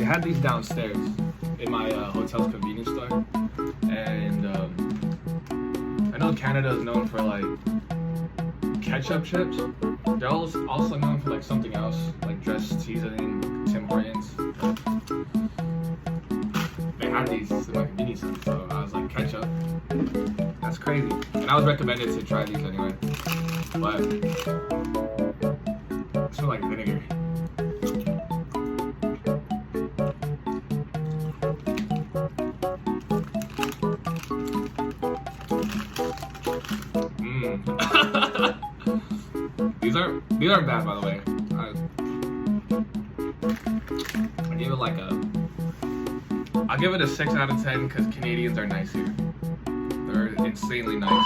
They had these downstairs in my hotel's convenience store, and I know Canada is known for like ketchup chips. They're also known for like something else, like dressed seasoning, Tim Hortons. They had these in my convenience store, so I was like, ketchup. That's crazy. And I was recommended to try these anyway, but it smells like vinegar. These aren't bad, by the way. I give it like I'll give it a 6 out of 10 because Canadians are nice here. They're insanely nice.